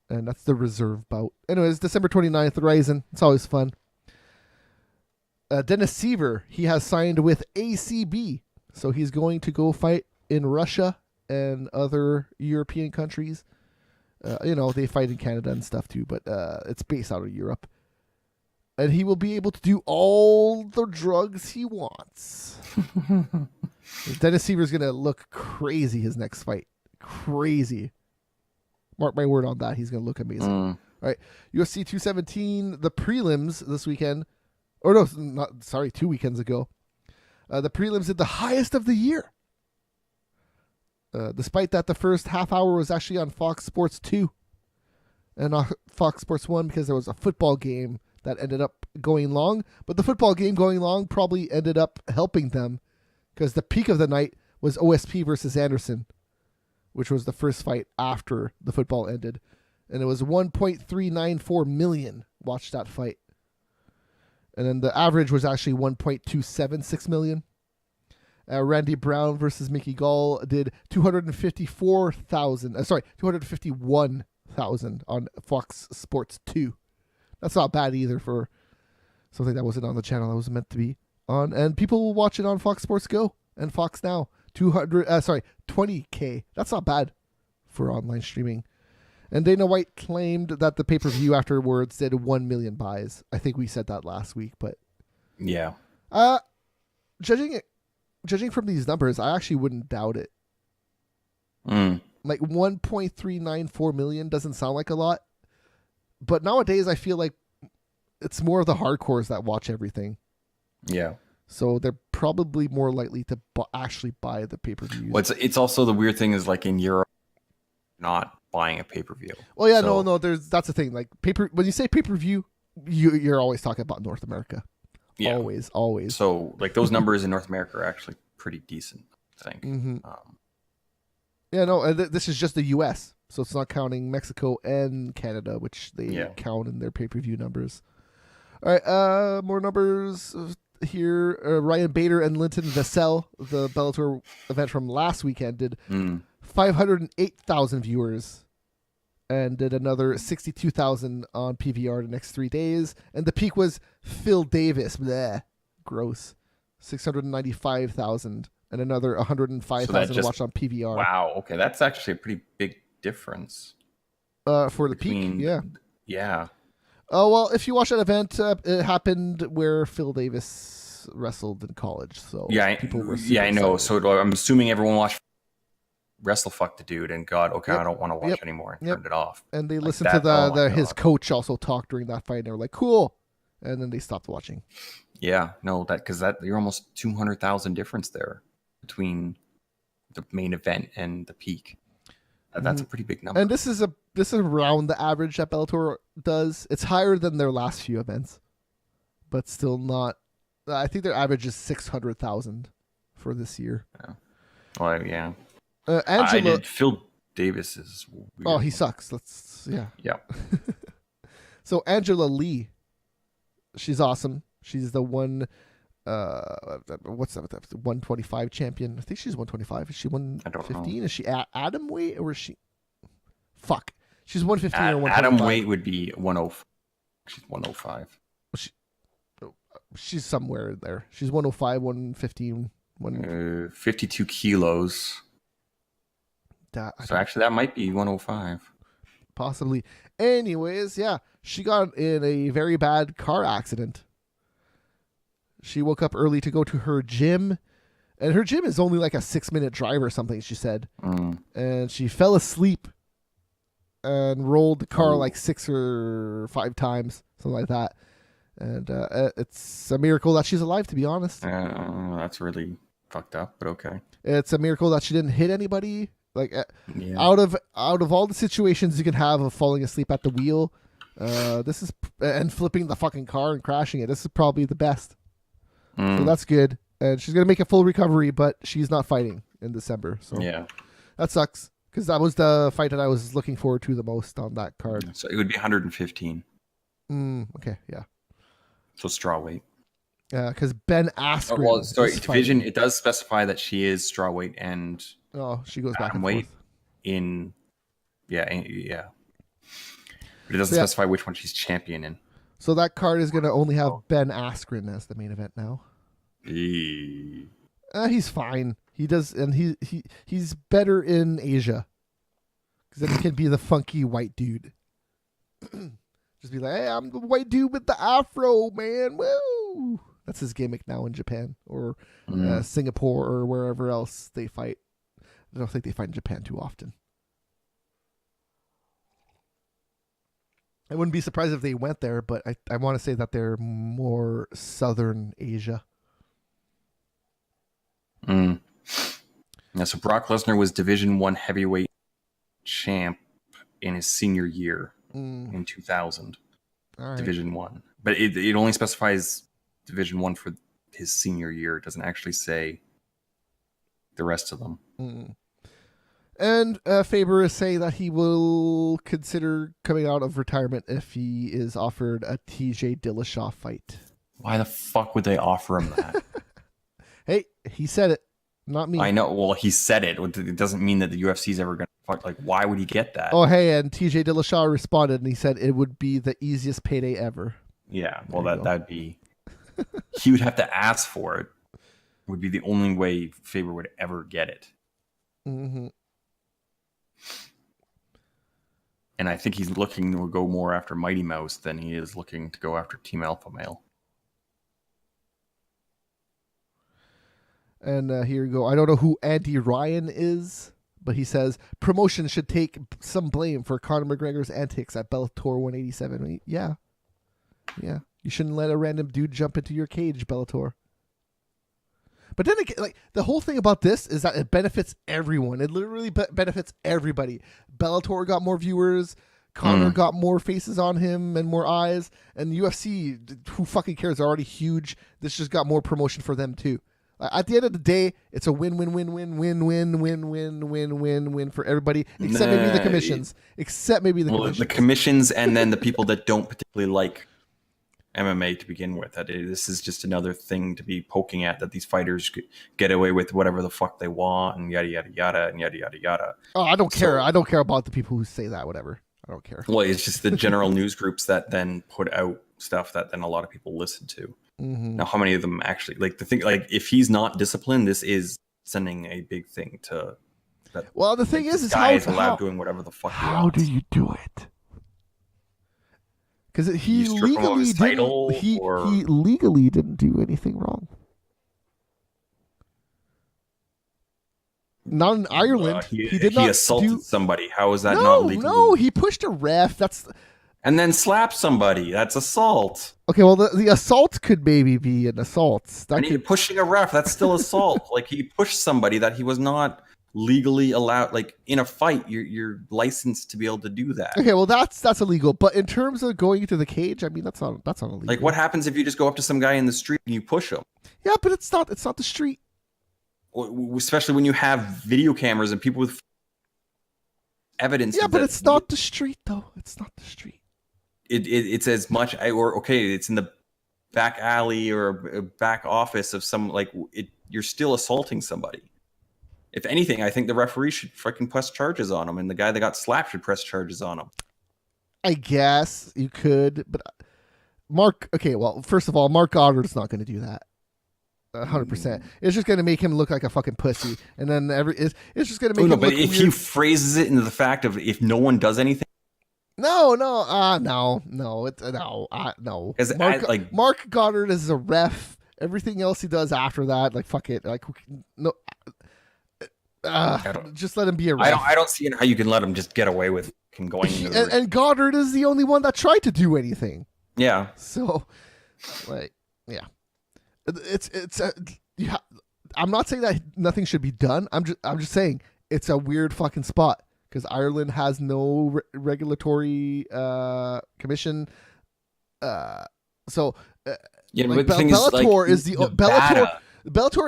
And that's the reserve bout. Anyways, December 29th, Ryzen. It's always fun. Dennis Seaver, he has signed with ACB. So he's going to go fight in Russia and other European countries. They fight in Canada and stuff too, but it's based out of Europe. And he will be able to do all the drugs he wants. Dennis Seaver's going to look crazy his next fight. Crazy. Mark my word on that. He's going to look amazing. All right. UFC 217, the prelims this weekend. 2 weekends ago. The prelims did the highest of the year. Despite that, the first half hour was actually on Fox Sports 2. and Fox Sports 1 because there was a football game that ended up going long. But the football game going long probably ended up helping them because the peak of the night was OSP versus Anderson, which was the first fight after the football ended. And it was 1.394 million watched that fight. And then the average was actually 1.276 million. Randy Brown versus Mickey Gall did 251,000 on Fox Sports 2. That's not bad either for something that wasn't on the channel that was meant to be on. And people will watch it on Fox Sports Go and Fox Now. 20K. That's not bad for online streaming. And Dana White claimed that the pay-per-view afterwards did 1 million buys. I think we said that last week, but
yeah.
Judging from these numbers, I actually wouldn't doubt it. Like 1.394 million doesn't sound like a lot, but nowadays I feel like it's more of the hardcores that watch everything.
Yeah.
So they're probably more likely to actually buy the pay-per-views.
Well, it's also the weird thing is like in Europe, not buying a pay-per-view.
Well, yeah, so, no. That's the thing. Like when you say pay-per-view, you're always talking about North America. Yeah. Always.
So like those numbers in North America are actually pretty decent, I think.
Mm-hmm. Yeah, no, this is just the U.S., so it's not counting Mexico and Canada, which they count in their pay-per-view numbers. All right, more numbers here. Ryan Bader and Linton Vassell, the Bellator event from last weekend, did 508,000 viewers and did another 62,000 on PVR the next 3 days. And the peak was Phil Davis, gross, 695,000 and another 105,000 watched on PVR.
Wow, okay, that's actually a pretty big difference.
For the peak, yeah.
Yeah.
Oh, well, if you watch that event, it happened where Phil Davis wrestled in college. So people were
I know. So I'm assuming everyone watched WrestleFuck the dude and God, okay, I don't want to watch anymore, and turned it off.
And they listened to his coach also talk during that fight, and they were like, cool. And then they stopped watching. Yeah, no, because
you're almost 200,000 difference there between the main event and the peak. That's a pretty big number.
And this is around the average that Bellator does. It's higher than their last few events, but still not. I think their average is 600,000 for this year.
Yeah. Well, yeah.
Angela,
Phil Davis is weird.
Oh, he sucks. Yeah. So Angela Lee, she's awesome. She's the what's that? 125 champion. I think she's 125. Is she 115? Is she Adam weight or is she? Fuck. She's 115 or 125.
Adam weight would be 105. She's 105.
She's somewhere there. She's 105, 115,
52 kilos. So actually, that might be 105.
Possibly. Anyways, yeah, she got in a very bad car accident. She woke up early to go to her gym, and her gym is only like a 6-minute drive or something, she said. And she fell asleep and rolled the car like 6 or 5 times, something like that. And it's a miracle that she's alive, to be honest.
That's really fucked up, but okay.
It's a miracle that she didn't hit anybody. Like out of all the situations you can have of falling asleep at the wheel, this is and flipping the fucking car and crashing it. This is probably the best. So that's good. And she's gonna make a full recovery, but she's not fighting in December. So that sucks because that was the fight that I was looking forward to the most on that card.
So it would be 115.
Okay, yeah.
So straw weight.
Yeah, because Ben Askren.
Division. It does specify that she is straw weight and.
Oh, she goes back and
weight
forth.
Yeah. But it doesn't specify which one she's champion in.
So that card is going to only have Ben Askren as the main event now. He's fine. He does, and he's better in Asia because then he can be the funky white dude. Just be like, hey, I'm the white dude with the afro, man. Woo! That's his gimmick now in Japan or Singapore or wherever else they fight. I don't think they fight in Japan too often. I wouldn't be surprised if they went there, but I want to say that they're more Southern Asia.
Yeah, so Brock Lesnar was Division I heavyweight champ in his senior year. in 2000,
All
Division 1. But it only specifies Division 1 for his senior year. It doesn't actually say the rest of them.
And Faber is saying that he will consider coming out of retirement if he is offered a TJ Dillashaw fight.
Why the fuck would they offer him that?
Hey, he said it, not me.
I know. Well, he said it. It doesn't mean that the UFC is ever going to fuck. Like, why would he get that?
Oh, hey, and TJ Dillashaw responded and he said it would be the easiest payday ever.
Yeah, well, that'd be... he would have to ask for it. Would be the only way Faber would ever get it.
Mm-hmm.
And I think he's looking to go more after Mighty Mouse than he is looking to go after Team Alpha Male.
And here we go. I don't know who Andy Ryan is, but he says promotion should take some blame for Conor McGregor's antics at Bellator 187. Yeah. You shouldn't let a random dude jump into your cage, Bellator. But then again, like, the whole thing about this is that it benefits everyone. It literally benefits everybody. Bellator got more viewers. Conor got more faces on him and more eyes. And UFC, who fucking cares? They're already huge. This just got more promotion for them too. At the end of the day, it's a win-win-win-win-win-win-win-win-win-win for everybody, except maybe the commissions.
The commissions and then the people that don't particularly like MMA to begin with. This is just another thing to be poking at, that these fighters get away with whatever the fuck they want and yada yada yada and yada yada yada.
Oh, I don't care. I don't care about the people who say that. Whatever. I don't care.
Well, it's just the general news groups that then put out stuff that then a lot of people listen to.
Mm-hmm.
Now, how many of them actually like the thing? Like, if he's not disciplined, this is sending a big thing to. That,
well, the thing is
guy is allowed doing whatever the fuck.
How do you do it? Because he legally didn't. He legally didn't do anything wrong. Not in Ireland. He did not
assaulted somebody. How is that not legal?
No, he pushed a ref.
And then slapped somebody. That's assault.
Okay, well, the assault could maybe be an assault.
Pushing a ref, that's still assault. Like, he pushed somebody that he was not legally allowed. Like, in a fight, you're licensed to be able to do that.
Okay, well, that's illegal. But in terms of going into the cage, I mean, that's not illegal.
Like, what happens if you just go up to some guy in the street and you push him?
Yeah, but it's not the street.
Especially when you have video cameras and people with evidence.
Yeah, but it's not the street, though. It's not the street.
It's as much, or okay, it's in the back alley or a back office of some, like, you're still assaulting somebody. If anything, I think the referee should fucking press charges on him, and the guy that got slapped should press charges on him.
I guess you could, but first of all, Mark Goddard's not going to do that. 100%. It's just going to make him look like a fucking pussy, and then it's just going to make him.
But if he phrases it into the fact of, if no one does anything.
No. Mark Goddard is a ref. Everything else he does after that, like, fuck it, like, no. Just let him be a ref.
I don't see how you can let him just get away with going.
And Goddard is the only one that tried to do anything.
Yeah.
So, like, yeah, I'm not saying that nothing should be done. I'm just saying it's a weird fucking spot. Because Ireland has no regulatory commission, Bellator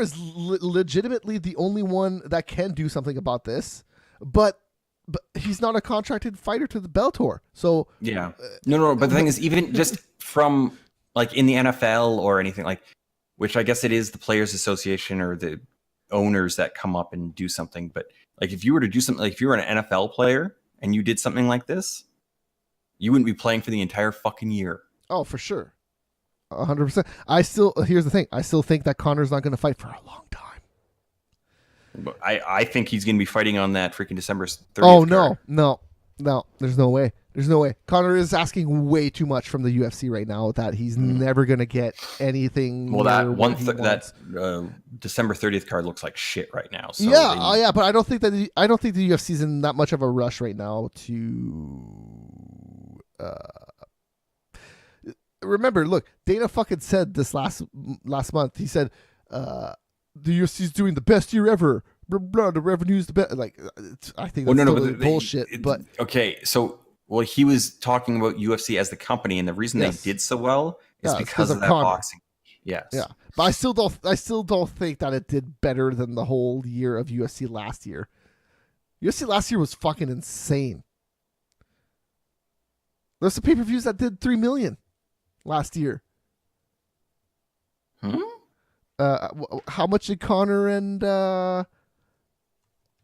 is legitimately the only one that can do something about this, but he's not a contracted fighter to the Bellator. So
yeah, no. But the thing is, even just from, like, in the NFL or anything, like, which I guess it is the Players Association or the owners that come up and do something, but. Like, if you were to do something, like, if you were an NFL player and you did something like this, you wouldn't be playing for the entire fucking year.
Oh, for sure. 100%. Here's the thing. I still think that Conor's not going to fight for a long time.
But I think he's going to be fighting on that freaking December 30th.
Oh, no. There's no way. Conor is asking way too much from the UFC right now that he's never going to get anything.
Well, that December 30th card looks like shit right now. So
yeah, but I don't think the UFC's in that much of a rush right now to. Remember, look, Dana fucking said this last month. He said, "The UFC's doing the best year ever. Blah, blah, the revenue's the best." Like, I think that's bullshit. But
okay, so Well, he was talking about UFC as the company, and the reason they did so well is because of that
Conor.
boxing. Yes.
Yeah, but I still don't think that it did better than the whole year of UFC last year. UFC last year was fucking insane. There's some pay-per-views that did 3 million last year. How much did Conor and Conor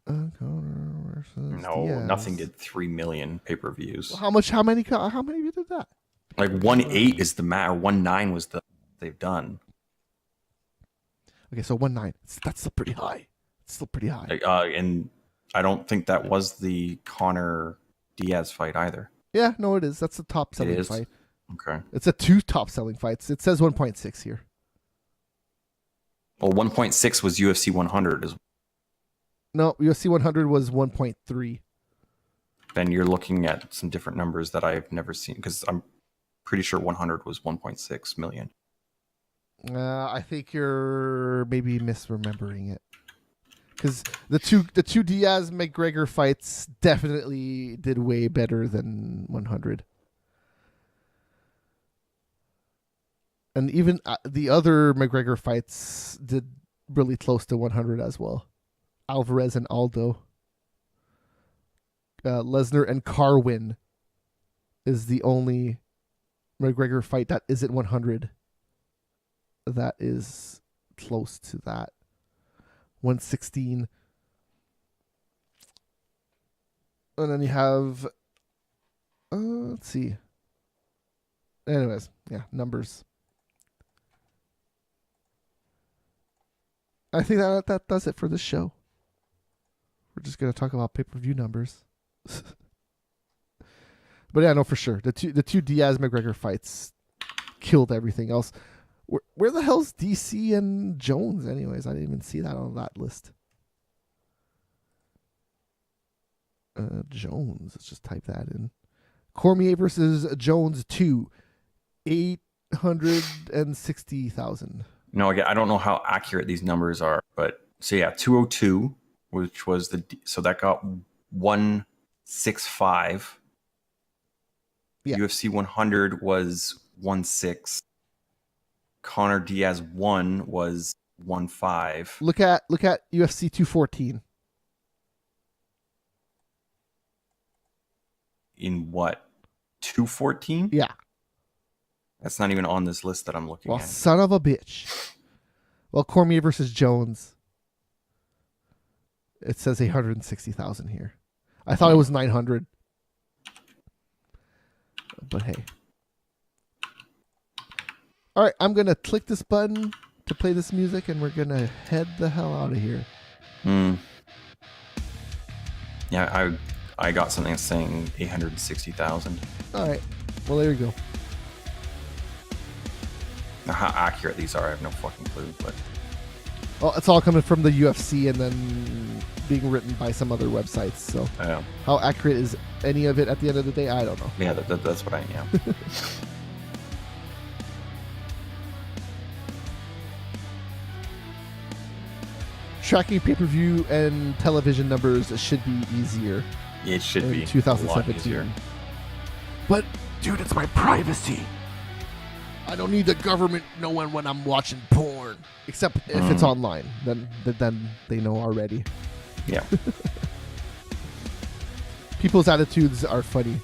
versus Diaz?
Nothing did 3 million pay-per-views.
Well, how many did that?
Like 1.8 is the max, or 1.9 was they've done.
Okay, so 1.9. That's still pretty high. It's still pretty high.
And I don't think that was the Conor Diaz fight either.
Yeah, no, it is. That's the top selling fight.
Okay.
It's a 2 top selling fights. It says 1.6 here.
Well, 1.6 was UFC 100.
No, UFC 100 was 1.3.
Then you're looking at some different numbers that I've never seen, because I'm pretty sure 100 was 1.6 million.
I think you're maybe misremembering it, because the two Diaz McGregor fights definitely did way better than 100, and even the other McGregor fights did really close to 100 as well. Alvarez and Aldo, Lesnar and Carwin is the only McGregor fight that isn't 100. That is close to that. 116. And then you have let's see. Anyways, yeah, numbers. I think that does it for this show. We're just gonna talk about pay-per-view numbers. But yeah, no, for sure. The two Diaz McGregor fights killed everything else. Where the hell's DC and Jones anyways? I didn't even see that on that list. Jones. Let's just type that in. Cormier versus Jones 2. 860,000.
No, again, I don't know how accurate these numbers are, but so yeah, 202, which was so that got 165. Yeah. UFC 100 was 1.6. Conor Diaz 1 was 1.5.
Look at UFC 214.
In what? 214?
Yeah.
That's not even on this list that I'm looking at.
Well, son of a bitch. Well, Cormier versus Jones. It says 860,000 here. I thought it was 900. But hey. All right, I'm going to click this button to play this music, and we're going to head the hell out of here.
Yeah, I got something saying 860,000.
All right. Well, there you go.
Now, how accurate these are, I have no fucking clue. But
well, it's all coming from the UFC and then being written by some other websites. So how accurate is any of it at the end of the day? I don't know.
Yeah, that's what I am.
Tracking pay-per-view and television numbers should be easier.
It should be
2017. But dude, it's my privacy. I don't need the government knowing when I'm watching porn, except if it's online. Then they know already.
Yeah.
People's attitudes are funny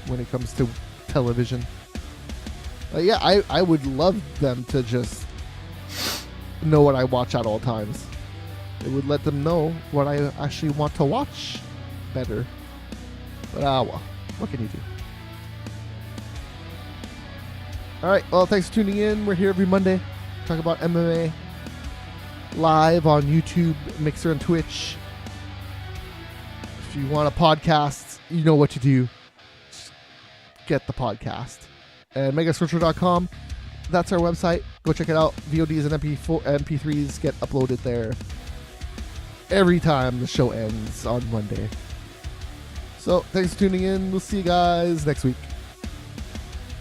when it comes to television. Yeah, I would love them to just know what I watch at all times. It would let them know what I actually want to watch better. But well, what can you do? All right, well, thanks for tuning in. We're here every Monday. Talk about MMA live on YouTube, Mixer, and Twitch. If you want a podcast, you know what to do. Just get the podcast. And megasculpture.com. That's our website. Go check it out. VODs and MP3s get uploaded there every time the show ends on Monday. So, thanks for tuning in. We'll see you guys next week.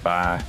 Bye.